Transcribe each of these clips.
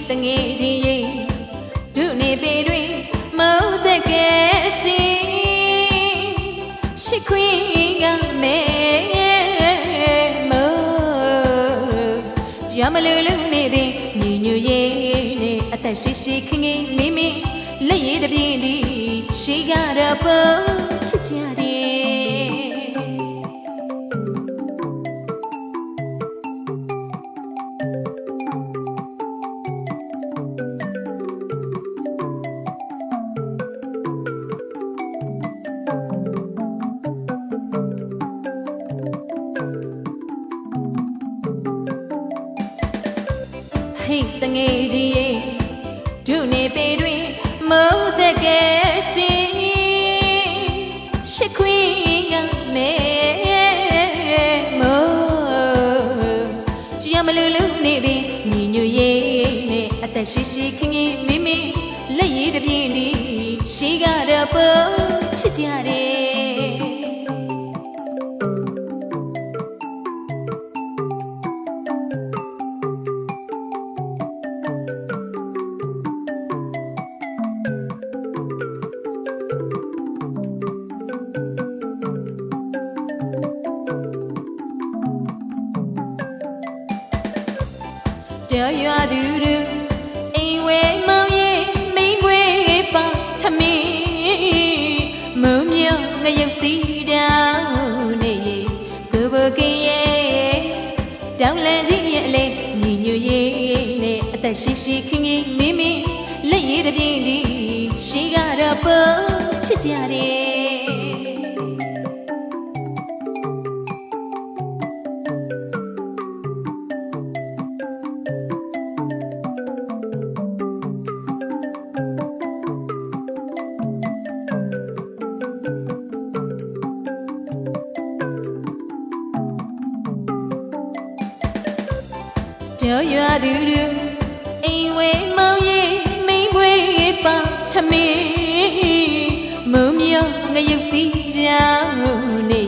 တငယ်ချင်းရဲ့ဒုနေပေတွင်မဟုတ်တဲ့ကဲရှင်ရှိခွင့်ကမဲမို့ရမလူလူနေပင်ညီညွတ်ရဲ့နဲ့အသက်ရှိရှိခင်ခင်မင်းမင်းလက်ရည်တပြင်းဒီရှိကတော့ပုံချစ်ကြတယ်တငယ်ကြီးရဲ့ဒုနေပေတွင်မဟုတ်တဲ့ကဲရှင်ရှိခွင့်ကမဲမို့ရမလူလူနေပင်ညီညွတ်ရဲ့နဲ့အသက်ရှိရှိခင်ခင်မင်းမင်းလက်ရည်တပြင်းဒီရှိကတော့ပုံချစ်ကြတယ်တော်ရွာသူတို့အိမ်ဝဲမောင်ရဲ့မိန်ဝဲပါထမင်းမုံမြောင်ငရုတ်တီတောင်းနေကိုဘကင်းရဲ့တောင်းလန်ကြီးရဲ့အလေးညီညွတ်ရဲ့နဲ့အသက်ရှိရှိခင်ခင်မင်းမင်းလက်ရည်တပြင်းဒီရှိကတော့ပုံချစ်ကြတယ်တော်ရွာသူတို့အိမ်ဝဲမောင်ရဲ့မိန်ဝဲပါထမင်းမုံမြောင်ငရုတ်တီတောင်းနေ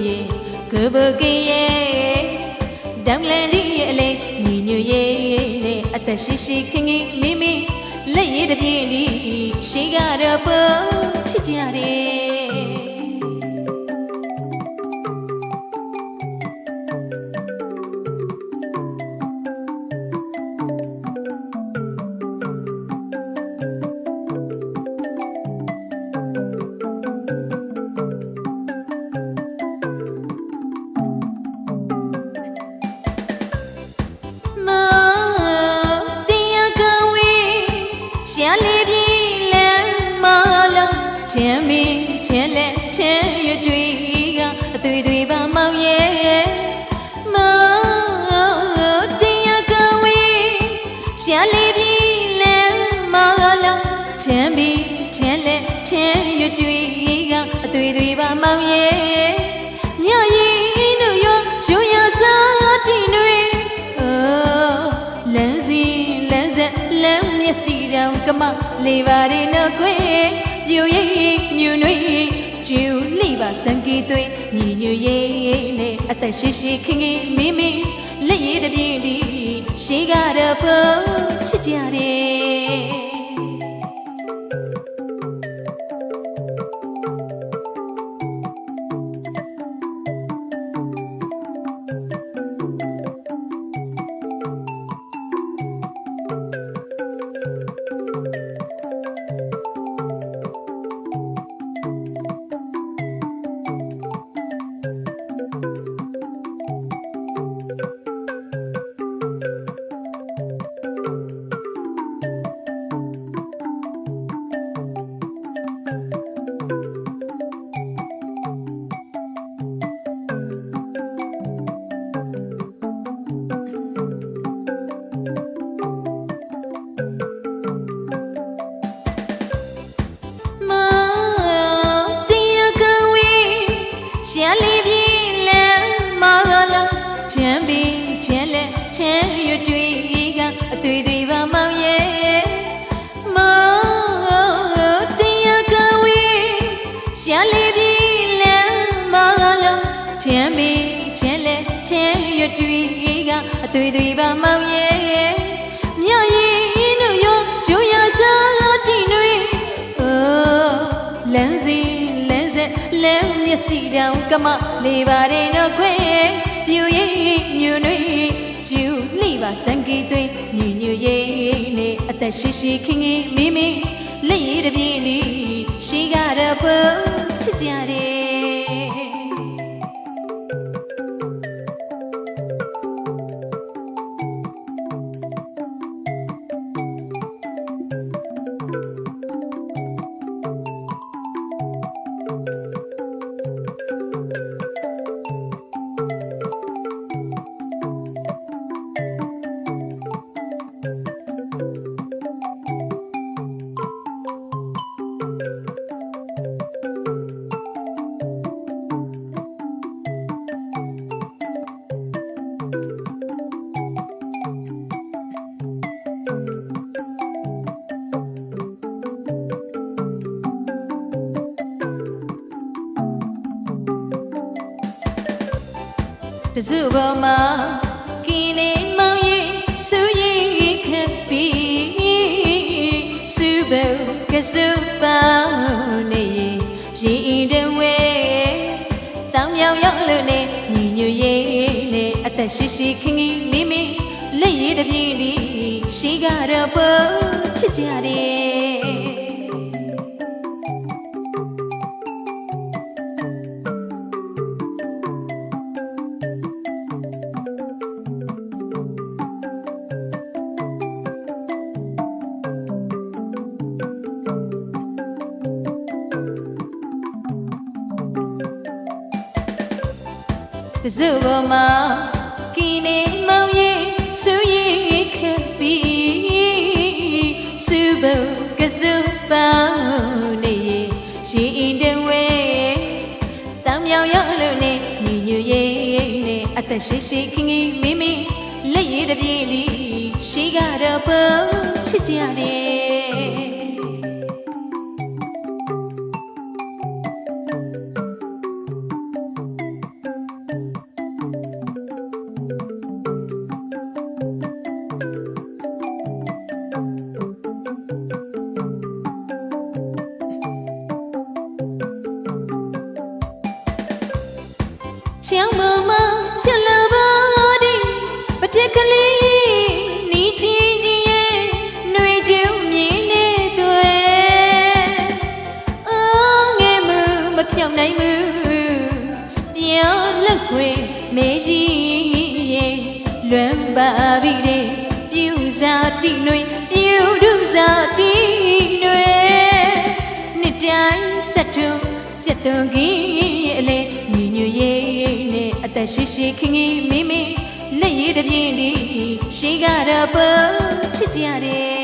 ကိုဘကင်းရဲ့တောင်းလန်ကြီးရဲ့အလေးညီညွတ်ရဲ့နဲ့အသက်ရှိရှိခင်ခင်မင်းမင်းလက်ရည်တပြင်းဒီရှိကတော့ပုံချစ်ကြတယ်ချင်းမင်းချင်းလက်ချင်းရတွေ့ကအသွေးတွေပါမောင်ရဲ့မောင်တရားကဝေးရှာလေးပြီလဲမောင်လောချင်းမင်းချင်းလက်ချင်းရတွေ့ကအသွေးတွေပါမောင်ရဲ့ညရင်တို့ရောရွရစားတီတွေလမ်းစီလမ်းဆက်လမ်းမျက်စီတောင်ကမလေးပါရနော်ကွယ်ပြူရိပ်ညူနွေကျူလိပါစံကီသွေးညီညွတ်ရဲ့နဲ့အသက်ရှိရှိခင်ခင်မင်းမင်းလက်ရည်တပြင်းဒီရှိကတော့ပုံချစ်ကြတယ်တွေ့ကအသွေးတွေပါမောင်ရဲ့ညရင်တို့ က်စီတောင်ကမလေးပါတယ်တော့ခွဲပြူရိပ်ညွနွေကျူလိပါစံကြီးသွင်းညူညူရိပ်နဲ့အသက်ရှိရှိခင်ခင်မိမိလက်ရည်တပြေးလေးရှိကတော့ပုံချစ်ကြတယ်တစုပေါ်မှာကင်းလေးမောင်ရင်ဆူရင်ခပ်ပြီးစူဘကစူပေါနေရင်တဝဲတောင်မြောင်ရောက်လို့နေညီညွတ်ရေးနဲ့အသက်ရှိရှိခင်ခင်မိမိလက်ရည်တပြေးလေးရှိကတော့ပုံချစ်ကြတယ်တစုပေါ်မှာကင်းနေမောင်ရင်ဆူရင်ခပ်ပြီးစူဘကစူပေါနေရင်တဝဲတောင်မြောင်ရောက်လို့နေညီညွတ်ရေးနဲ့အသက်ရှိရှိခင်ခင်မိမိလက်ရည်တပြေးလေးရှိကတော့ပုံချစ်ကြတယ်ချောင်းမမဖြစ်လာပါသည်ပတက်ကလေးနီးချင်းချင်းရဲ့နှွေကျုံမြင်နေတွေ့အော်ငယ်မှုမဖြောင်းနိုင်မှုပြောလက်ခွေမေးကြီးရဲ့လွမ်းပါပြီတဲ့ပြူစားတိနှွေပြူဒုစားတိနှွေနှစ်တိုင်းဆက်ထုံကျက်သွန်ကြီးအလေညီညွတ်ရေးနဲ့အသက်ရှိရှိခင်ခင်မိမိလက်ရည်တပြေးလေးရှိကတော့ပုံချစ်ကြတယ်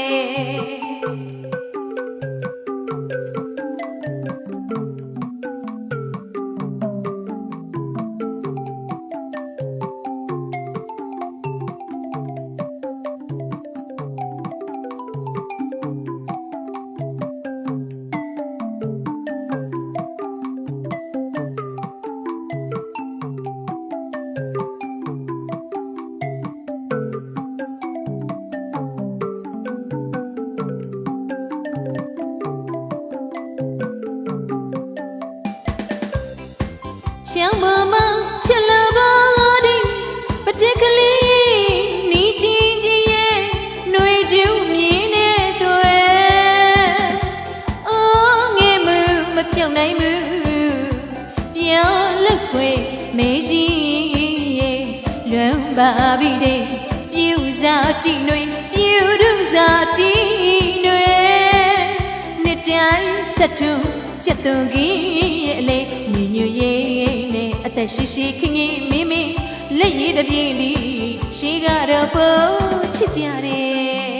ချောင်းမမဖြစ်လာပါသည်ပတက်ကလေးနီးချင်းချင်းရဲ့နှွေကျုံမြင်နေတွေ့အော်ငယ်မှုမဖြောင်းနိုင်မှုပြောလက်ခွေမေးကြီးရဲ့လွမ်းပါပြီတဲ့ပြူစားတိနှွေပြူဒုစားတိနှွေနှစ်တိုင်းဆက်ထုံကျက်သွန်ကြီးရဲ့အလေညီညွတ်ရေးနဲ့အသက်ရှိရှိခင်ခင်မိမိလက်ရည်တပြေးလေးရှိကတော့ပုံချစ်ကြတယ်